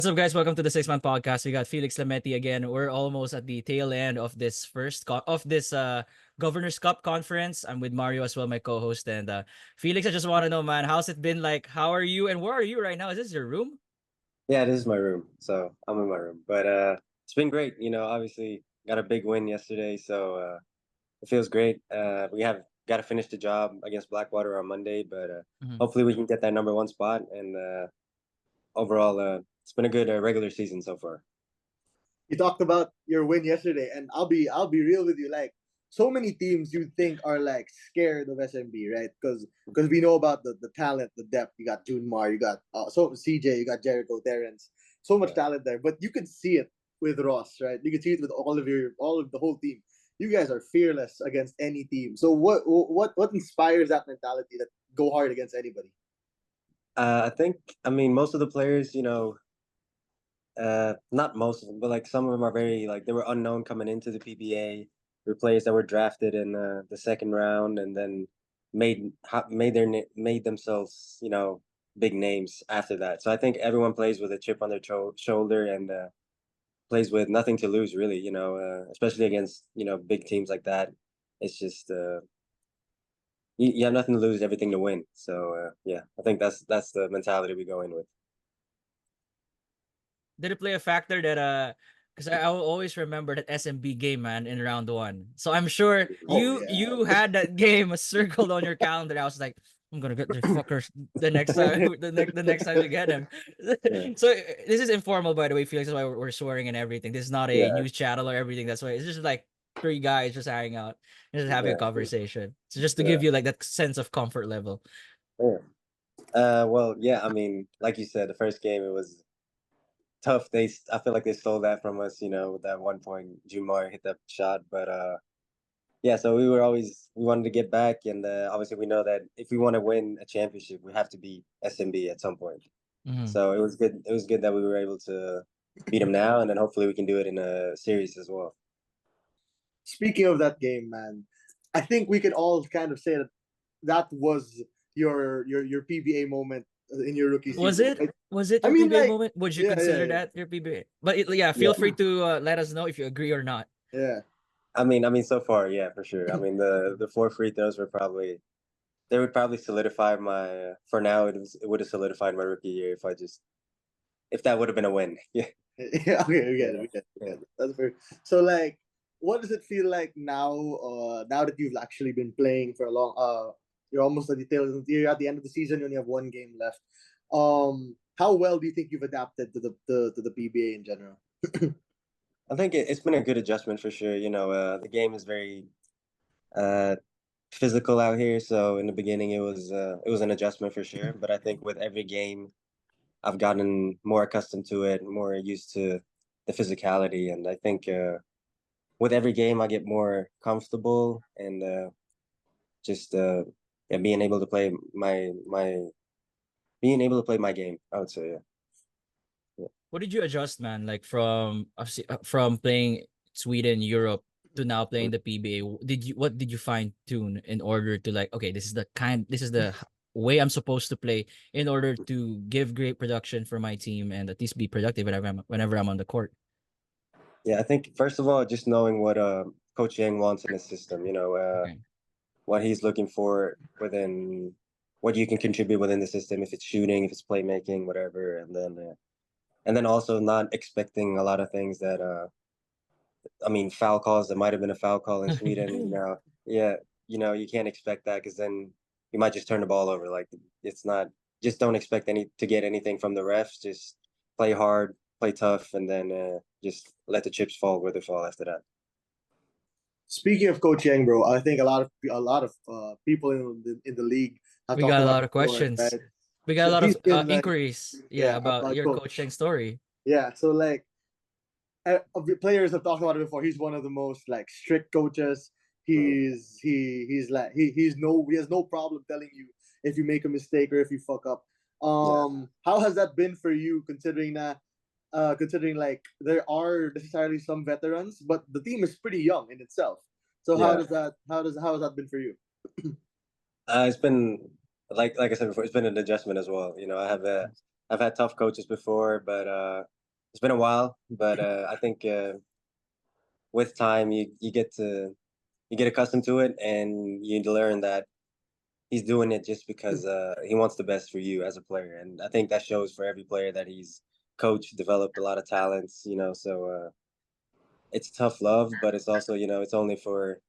What's up, guys? Welcome to the 6 Month Podcast. We got Felix Lemetti again. We're almost at the tail end of this Governor's Cup conference. I'm with Mario as well, my co-host. And Felix, I just want to know, man, how's it been? Like, how are you? And where are you right now? Is this your room? Yeah, this is my room. So I'm in my room. But it's been great. Obviously got a big win yesterday, so it feels great. We have got to finish the job against Blackwater on Monday, but Mhm. hopefully we can get that number one spot. And overall, it's been a good regular season so far. You talked about your win yesterday, and I'll be real with you. Like, so many teams you think are like scared of SMB, right? Because we know about the talent, the depth. You got June Marr, you got CJ, you got Jericho, Terrence. So much talent there, but you could see it with Ross, right? You could see it with all of the whole team. You guys are fearless against any team. So what inspires that mentality that go hard against anybody? I mean, most of the players, not most of them, but like some of them are very like they were unknown coming into the PBA. Were players that were drafted in the second round and then made themselves big names after that. So I think everyone plays with a chip on their shoulder and plays with nothing to lose really. Especially against big teams like that. It's just you have nothing to lose, everything to win. So yeah, I think that's the mentality we go in with. Did it play a factor that because I will always remember that SMB game, man, in round one. So I'm sure Oh you had that game circled on your calendar. I was like, I'm gonna get the fuckers the next time the next time we get him. Yeah, So this is informal, by the way, Felix. That's why we're swearing and everything. This is not a yeah, news channel or everything. That's why it's just like three guys just hanging out and just having a yeah, conversation. So just to yeah. give you like that sense of comfort level. Yeah. Well, yeah. I mean, like you said, the first game it was tough. I feel like they stole that from us. With that one point, Jumar hit that shot. But yeah. So we wanted to get back, and obviously we know that if we want to win a championship, we have to beat SMB at some point. Mhm. So it was good. It was good that we were able to beat them now, and then hopefully we can do it in a series as well. Speaking of that game, man, I think we can all kind of say that that was your PBA moment in your rookie Was season. it? Was it I your mean, PBA like, moment? Would you yeah, yeah, consider yeah, that your PBA? But yeah, feel Yeah. free to let us know if you agree or not. yeah. I mean, so far, yeah, for sure. I mean, the four free throws they would probably solidify my for now it would have solidified my rookie year if that would have been a win. Yeah. Yeah, okay, we get it, Yeah. we get it, we Yeah. get it. That's very. So, like, what does it feel like now? Now that you've actually been playing for a long, you're almost at the you're at the end of the season. You only have one game left. How well do you think you've adapted to the PBA in general? I think it's been a good adjustment for sure. The game is very uh physical out here, so in the beginning it was an adjustment for sure, but I think with every game I've gotten more accustomed to it, more used to the physicality, and I think with every game I get more comfortable and just yeah, being able to play my game, I would say. Yeah. Yeah. What did you adjust, man? Like from playing Sweden, Europe to now playing the PBA. What did you fine tune in order to like, okay, this is the way I'm supposed to play in order to give great production for my team and at least be productive whenever I'm on the court. Yeah, I think first of all, just knowing what Coach Yang wants in his system, Okay. what he's looking for within what you can contribute within the system, if it's shooting, if it's playmaking, whatever, and then also not expecting a lot of things that I mean, foul calls. There might have been a foul call in Sweden. Yeah, you can't expect that because then you might just turn the ball over. Like it's not. Just don't expect to get anything from the refs. Just play hard, play tough, and then just let the chips fall where they fall after that. Speaking of Coach Yang, bro, I think a lot of people in the league have We talked got a about lot it of before, questions. right? We got So a lot he's of been like, inquiries, yeah, yeah, about about your Coach. coaching story. Yeah, so like the players have talked about it before. He's one of the most like strict coaches. Mhm. He has no problem telling you if you make a mistake or if you fuck up. Yeah, How has that been for you considering that considering like there are necessarily some veterans, but the team is pretty young in itself. So yeah. how has that been for you? It's been like I said before, it's been an adjustment as well. I I've had tough coaches before, but it's been a while. But I think with time, you get accustomed to it, and you learn that he's doing it just because he wants the best for you as a player. And I think that shows for every player that he's coached, developed a lot of talents. So it's tough love, but it's also it's only for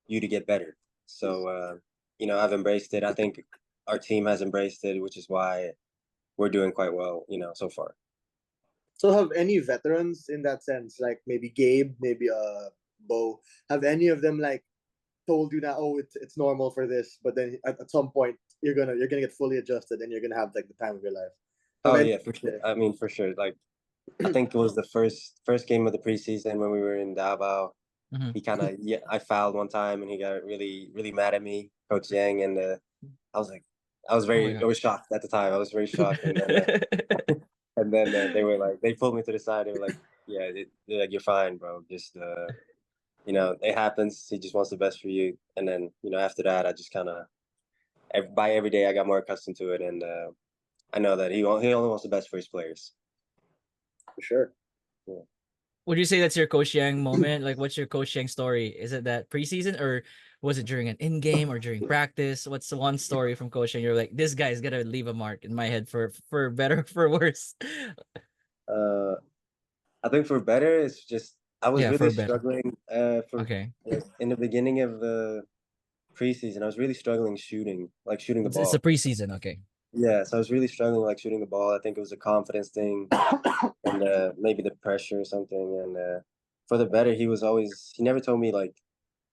you to get better. So I've embraced it. I think our team has embraced it, which is why we're doing quite well, so far. So have any veterans in that sense, like maybe Gabe, maybe Bo, have any of them like told you that, oh, it's normal for this, but then at some point you're gonna get fully adjusted and you're gonna have like the time of your life? Oh yeah, for sure. I mean, for sure. Like I think it was the first game of the preseason when we were in Davao. Mhm. He kind of I fouled one time and he got really really mad at me, Coach Yang, and I was like, I was shocked at the time. I was very shocked, and then they were like, they pulled me to the side. They were like, yeah, they're like, you're fine, bro. Just it happens. He just wants the best for you. And then after that, I just kind of by every day I got more accustomed to it, and I know that he only wants the best for his players. For sure. Yeah. Would you say that's your Coach Yang moment? Like, what's your Coach Yang story? Is it that preseason, or was it during an in-game or during practice? What's the one story from Coach Yang you're like, this guy's gonna leave a mark in my head for better or for worse? I think for better, it's just I was Yeah, really for better. struggling Okay. in the beginning of the preseason. I was really struggling shooting the It's a ball. preseason. Okay. Yeah, so I was really struggling shooting the ball. I think it was a confidence thing and maybe the pressure or something. And for the better, he never told me like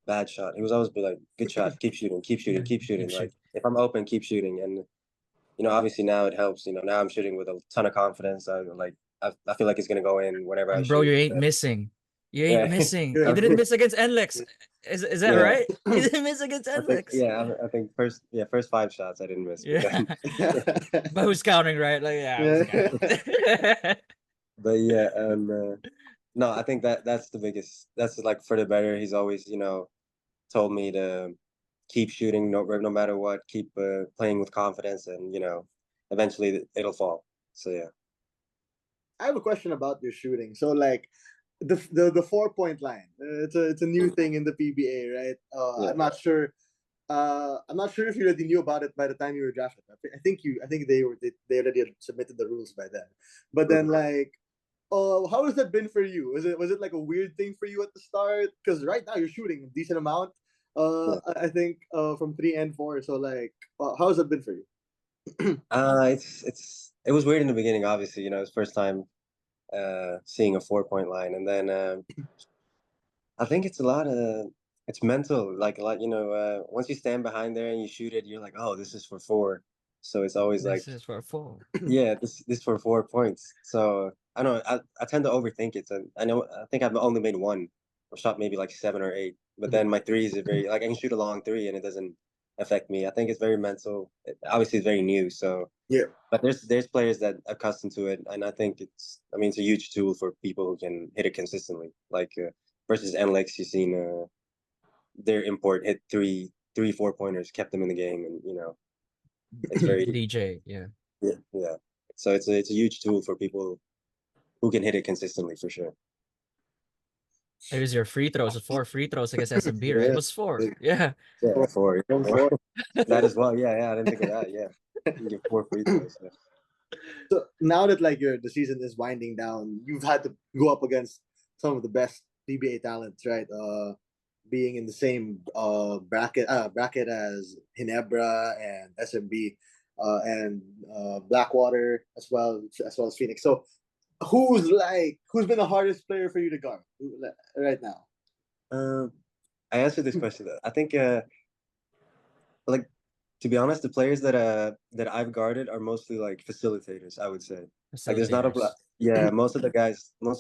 bad shot. He was always be like, good shot, keep shooting, keep shooting, keep shooting. Like if I'm open, keep shooting. And obviously now it helps. Now I'm shooting with a ton of confidence. I feel like it's gonna go in whenever I And bro, shoot. you ain't missing. You ain't Yeah. missing. You didn't miss against NLEX. Is that Yeah. right? You didn't miss against I think NLEX. I think first 5 shots I didn't miss, but Yeah. then But who's counting, right? Like, yeah, who's counting? but yeah, no, I think that's the biggest. That's like for the better. He's always told me to keep shooting no matter what, keep playing with confidence, and eventually it'll fall. So yeah. I have a question about your shooting. So like the 4-point line. It's a new thing in the PBA, right? Yeah. I'm not sure if you already knew about it by the time you were drafted. I think they already had submitted the rules by then. But then like, how has that been for you? Was it like a weird thing for you at the start? Because right now you're shooting a decent amount. Yeah. I think from 3 and 4. So like, how has that been for you? It was weird in the beginning. Obviously, it's first time seeing a 4-point line, and then I think it's mental. Like a lot, once you stand behind there and you shoot it, you're like, oh, this is for 4. So it's always like, This is for a four. yeah, this for 4 points. So I don't know. I tend to overthink it. So I think I've only made one or shot maybe like 7 or 8. But then my threes are very like I can shoot a long 3 and it doesn't affect me. I think it's very mental. Obviously, it's very new. So Yeah. but there's players that are accustomed to it, and I think it's a huge tool for people who can hit it consistently. Like versus NLEX, you've seen their import hit three 4-pointers, kept them in the game, and it's very DJ, yeah. yeah. So it's a huge tool for people who can hit it consistently for sure. It was your free throws, 4 free throws against SMB, right? It was 4. Yeah. Yeah, Four. that as well. Yeah, I didn't think of that. Yeah, you can get 4 free throws. Yeah. So now that like the season is winding down, you've had to go up against some of the best PBA talents, right? Being in the same bracket as Hinebra and SMB, and Blackwater as well as Phoenix. So who's been the hardest player for you to guard right now? I answered this question though. I think like to be honest, the players that I've guarded are mostly like facilitators, I would say. Like there's not a Facilitators. yeah, most of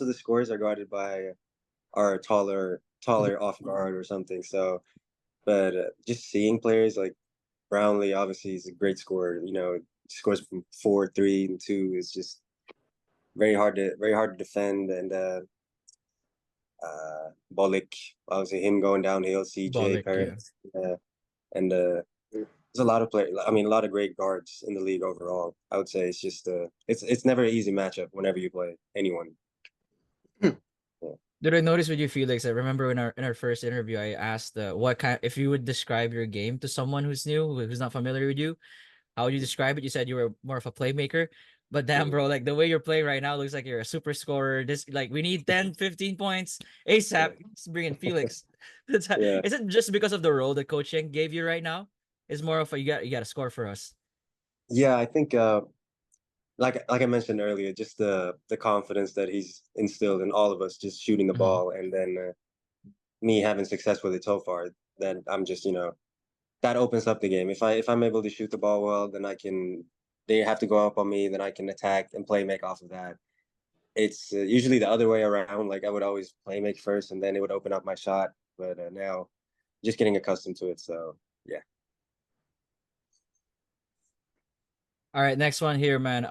the scorers are guarded by our taller off guard or something. So, but just seeing players like Brownlee, obviously he's a great scorer. Scores from 4, 3, and 2. It's just very hard to defend. And Bolik, obviously him going downhill, CJ Bollock, yeah. Paris, and there's a lot of players. I mean, a lot of great guards in the league overall. I would say it's just it's never an easy matchup whenever you play anyone. Did I notice with you, Felix? I remember in our first interview, I asked what kind if you would describe your game to someone who's new, who's not familiar with you, how would you describe it? You said you were more of a playmaker. But damn, bro, like the way you're playing right now looks like you're a super scorer. This like we need 10, 15 points ASAP. Let's bring in Felix. Yeah. Is it just because of the role that Coach Yang gave you right now? It's more of a you got to score for us. Yeah, I think like I mentioned earlier, just the confidence that he's instilled in all of us, just shooting the ball, and then me having success with it so far. Then I'm just that opens up the game. If I'm able to shoot the ball well, then I can. They have to go up on me, then I can attack and play make off of that. It's usually the other way around. Like I would always play make first, and then it would open up my shot. But now, just getting accustomed to it. So yeah. All right, next one here, man.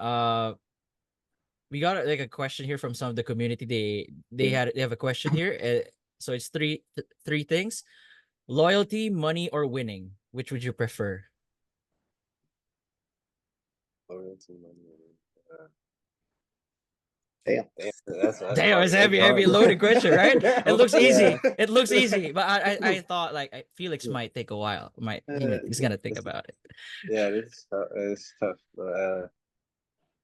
We got like a question here from some of the community. They have a question here. So it's three things: loyalty, money, or winning. Which would you prefer? Loyalty, money, Damn. that's Damn, it's hard. heavy loaded question, right? It looks easy. Yeah. It looks easy, but I thought like Felix might take a while. He's gonna think about it. Yeah, it's tough. But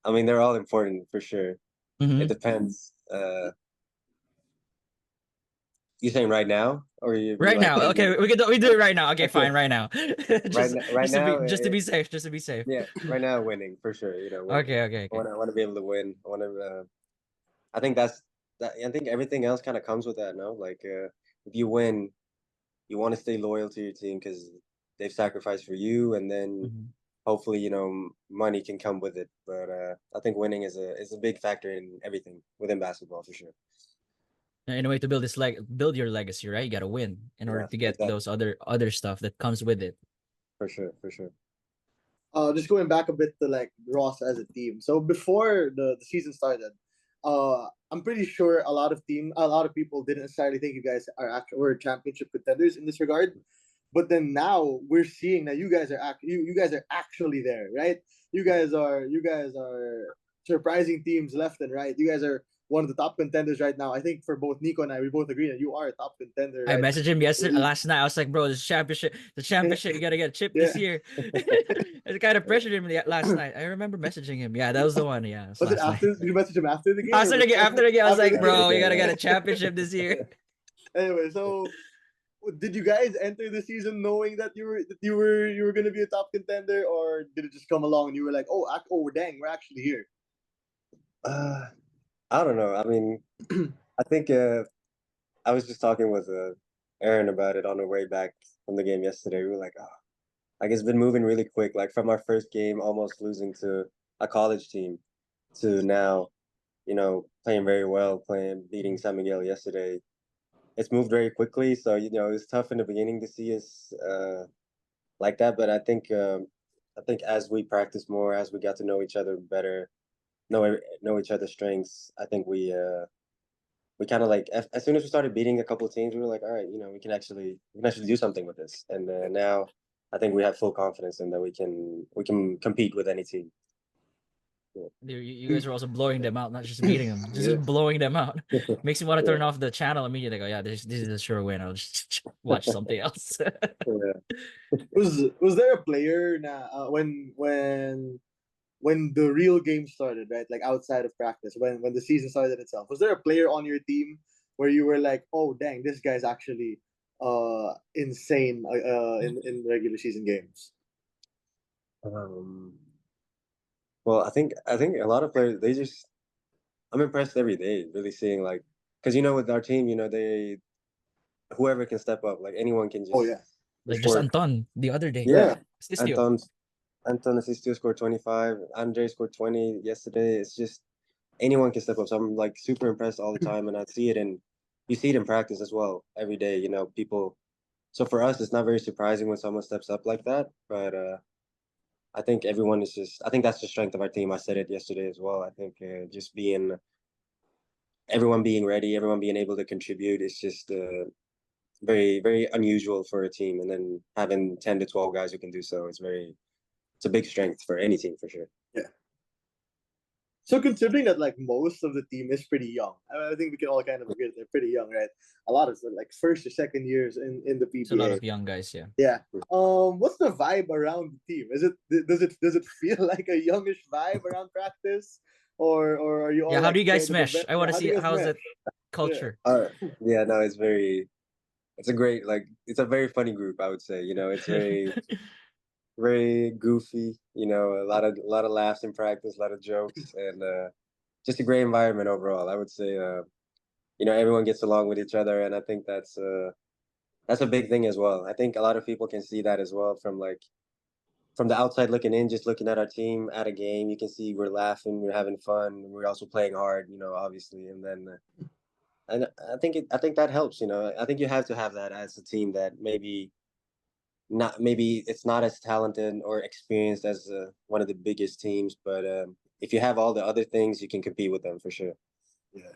I mean, they're all important for sure. It depends. You saying right now, or you Right like now, okay, we do it right now. Okay, fine, right now. right now, just to be safe, just to be safe. yeah, right now winning for sure. Winning. Okay. I want to be able to win. I want to. I think that's that. I think everything else kind of comes with that. No, like if you win, you want to stay loyal to your team because they've sacrificed for you, and then hopefully money can come with it. But I think winning is a big factor in everything within basketball for sure. In a way to build your legacy, right? You gotta win in order to get exactly. those other stuff that comes with it. For sure. Just going back a bit to like Ross as a team. So before the season started, I'm pretty sure a lot of people didn't necessarily think you guys were championship contenders in this regard. But then now we're seeing that you guys are actually there, right? You guys are surprising teams left and right. You guys are one of the top contenders right now. I think for both Nico and I, we both agree that you are a top contender. I Right? messaged him last night. I was like, bro, the championship, you gotta get a chip this year. I kind of pressured him last night. I remember messaging him. Yeah, that was the one. Yeah, was it after? Did you message him after the game? After the game, I was like, bro, you gotta get a championship this year. Anyway, so did you guys enter the season knowing that you were gonna be a top contender, or did it just come along and you were like, oh dang, we're actually here? I don't know. I mean, I think I was just talking with Aaron about it on the way back from the game yesterday. We were like, oh, like it's been moving really quick. Like from our first game, almost losing to a college team, to now, playing very well, beating San Miguel yesterday. It's moved very quickly. So it's tough in the beginning to see us like that. But I think as we practice more, as we got to know each other better, know each other's strengths, I think we kind of like as soon as we started beating a couple of teams, we were like, all right, we can actually do something with this. And now I think we have full confidence in that we can compete with any team. Yeah. You guys are also blowing them out, not just beating them, just blowing them out. Makes me want to turn off the channel immediately. Go, yeah, this is a sure win. I'll just watch something else. Was there a player when the real game started, right? Like outside of practice, when the season started itself, was there a player on your team where you were like, oh dang, this guy's actually insane in regular season games? Well, I think a lot of players, I'm impressed every day, really seeing like, because with our team, they whoever can step up, like anyone can just. Oh yeah. Like just Anton the other day. Yeah, Anton Assistio scored 25. Andre scored 20 yesterday. It's just anyone can step up. So I'm like super impressed all the time, and you see it in practice as well every day. People. So for us, it's not very surprising when someone steps up like that. But I think everyone is I think that's the strength of our team. I said it yesterday as well. I think just everyone being ready, everyone being able to contribute. It's just very, very unusual for a team. And then having 10 to 12 guys who can do so is it's a big strength for any team for sure. Yeah. So considering that like most of the team is pretty young, I think we can all kind of agree that they're pretty young, right? A lot of like first or second years in the It's a lot PBA. of young guys, yeah. Yeah. What's the vibe around the team? Does it feel like a youngish vibe around practice, or are you all Yeah, how like do you guys scared of the mesh? I want to how do see you guys how's mesh? that culture. Yeah, no, it's a great, like, it's a very funny group, I would say. You know, it's very, very goofy. You know, a lot of laughs in practice, a lot of jokes, and just a great environment overall. I would say, you know, everyone gets along with each other, and I think that's a big thing as well. I think a lot of people can see that as well from the outside looking in, just looking at our team at a game. You can see we're laughing, we're having fun, we're also playing hard. You know, obviously, and then. And I think that helps, you know. I think you have to have that as a team that maybe it's not as talented or experienced as one of the biggest teams, but if you have all the other things, you can compete with them for sure. Yeah.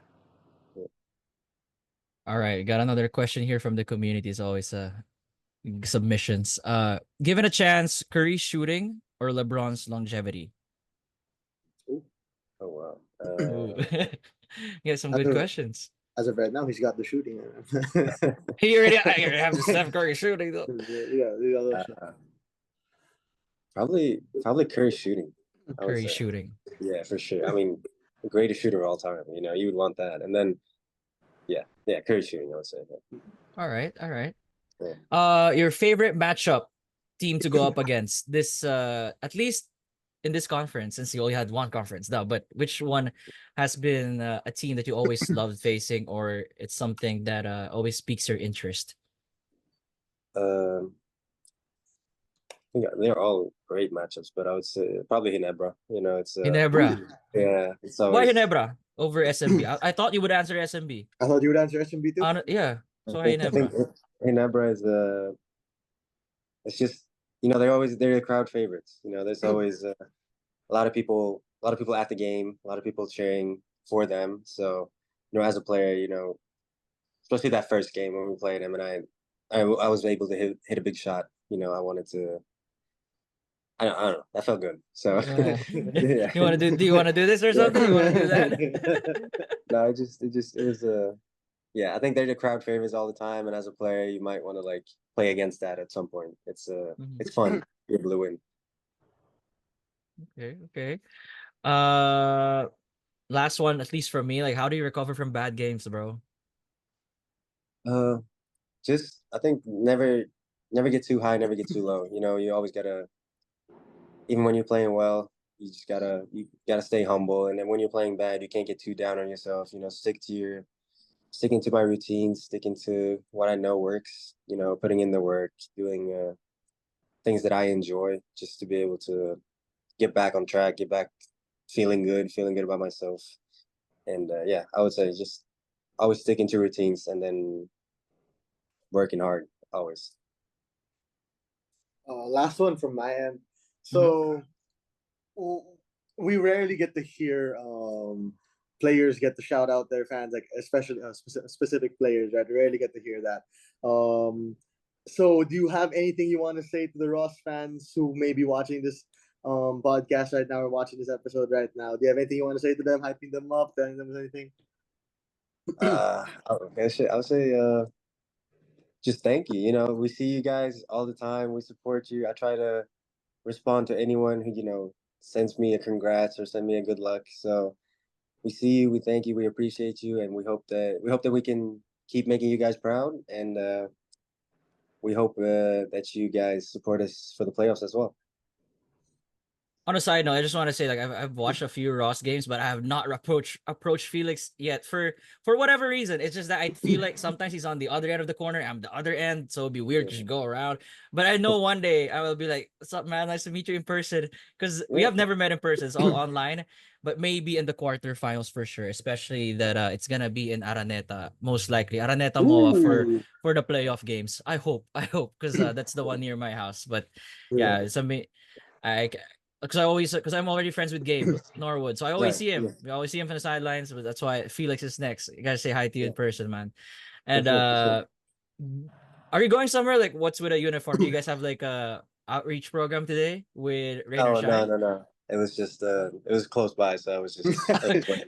All right, got another question here from the community. Is always submissions. Given a chance, Curry's shooting or LeBron's longevity? Oh wow. Ooh. You got some good questions. As of right now, he's got the shooting. He already have the Steph Curry shooting though. Yeah. Probably Curry shooting. I would Curry say. shooting. Yeah, for sure. I mean, the greatest shooter of all time. You know, you would want that, and then yeah, Curry shooting. I would say. Yeah. All right. Yeah. Your favorite matchup team to go up against this at least in this conference, since you only had one conference now, but which one has been a team that you always loved facing, or it's something that always piques your interest? Yeah, they're all great matchups, but I would say probably Ginebra. You know, it's Ginebra. yeah, it's Why always Ginebra over SMB? I thought you would answer SMB. I thought you would answer SMB too. Yeah. I So think Ginebra. Ginebra is it's just, you know, they're the crowd favorites. You know, there's always a lot of people at the game, a lot of people cheering for them. So, you know, as a player, you know, especially that first game when we played him, and I was able to hit a big shot. You know, I wanted to. I don't know. That felt good. So yeah. You want to do? Do you want to do this or something? You want to do that? No, it was yeah. I think they're the crowd favorites all the time, and as a player, you might want to like play against that at some point. It's it's fun. You're able to win. Okay. Last one, at least for me. Like, how do you recover from bad games, bro? Just I think never get too high, never get too low. You know, you always gotta, even when you're playing well, you gotta stay humble. And then when you're playing bad, you can't get too down on yourself. You know, sticking to my routine, sticking to what I know works. You know, putting in the work, doing things that I enjoy, just to be able to get back on track, get back feeling good about myself. And yeah, I would say just always sticking to routines and then working hard always. Last one from my end. So we rarely get to hear players get to shout out their fans, like especially specific players, right? Rarely get to hear that. So do you have anything you want to say to the Ross fans who may be watching this podcast right now or watching this episode right now? Do you have anything you want to say to them, hyping them up, telling them anything? I'll say just thank you. You know, we see you guys all the time. We support you. I try to respond to anyone who, you know, sends me a congrats or send me a good luck. So we see you, we thank you, we appreciate you, and we hope that we can keep making you guys proud, and we hope that you guys support us for the playoffs as well. On a side note, I just want to say, like, I've watched a few Ross games, but I have not approached Felix yet for whatever reason. It's just that I feel like sometimes he's on the other end of the corner, I'm the other end, so it'd be weird to go around. But I know one day I will be like, "What's up, man? Nice to meet you in person." Because we have never met in person; it's all online. But maybe in the quarterfinals for sure, especially that it's gonna be in Araneta, most likely Araneta Moa for the playoff games. I hope, because that's the one near my house. But yeah, it's because I'm already friends with Gabe Norwood, so I always see him. Yeah. We always see him from the sidelines, but that's why Felix is next. You gotta say hi to you in person, man. And For sure. Are you going somewhere? Like, what's with a uniform? Do you guys have like a outreach program today with Rain or Oh no, Shine? no, no. It was just it was close by, so I was just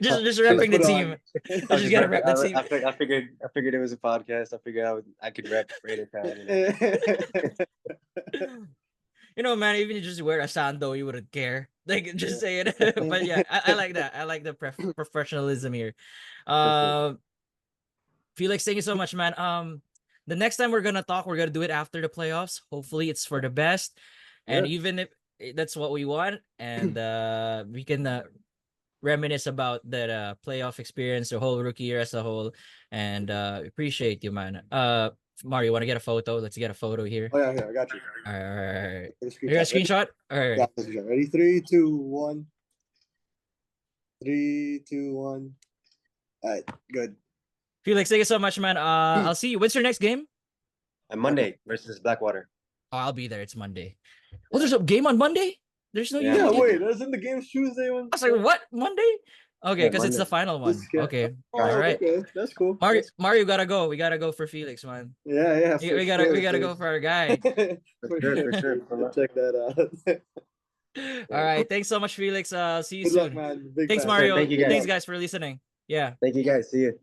Just Just repping the put team. on. I was Just just gotta rep the team. I figured it was a podcast. I figured I could rep Raider Town, you know. You know, man, even if you just wear a sando, you wouldn't care. Like, just say it. But yeah, I like that. I like the professionalism here. For Felix, thank you so much, man. The next time we're gonna talk, we're gonna do it after the playoffs. Hopefully, it's for the best, and Yeah. even if that's what we want, and we can reminisce about that playoff experience, the whole rookie year as a whole, and appreciate you, man. Mario, want to get a photo? Let's get a photo here. Oh yeah, I got you. All right. Take You got a Ready? screenshot? All right. Yeah, take a screenshot. Ready? 3, 2, 1. 3, 2, 1. All right, good. Felix, thank you so much, man. I'll see you. When's your next game? And Monday versus Blackwater. Oh, I'll be there. It's Monday. Oh, there's a game on Monday? There's no Yeah, Yeah, game. wait, isn't the game's Tuesday one? I was like, what? Monday? Okay, Yeah, because it's the Monday. final one. Yeah. Okay. Oh, All right. okay, that's cool. Mario gotta go. We gotta go for Felix, man. Yeah, yeah. We gotta go for our guy. For sure. Check that out. All right. Thanks so much, Felix. See you Good soon. luck, man. Big Thanks, fan. Mario. Thank you, guys. Thanks, guys, for listening. Yeah. Thank you guys. See you.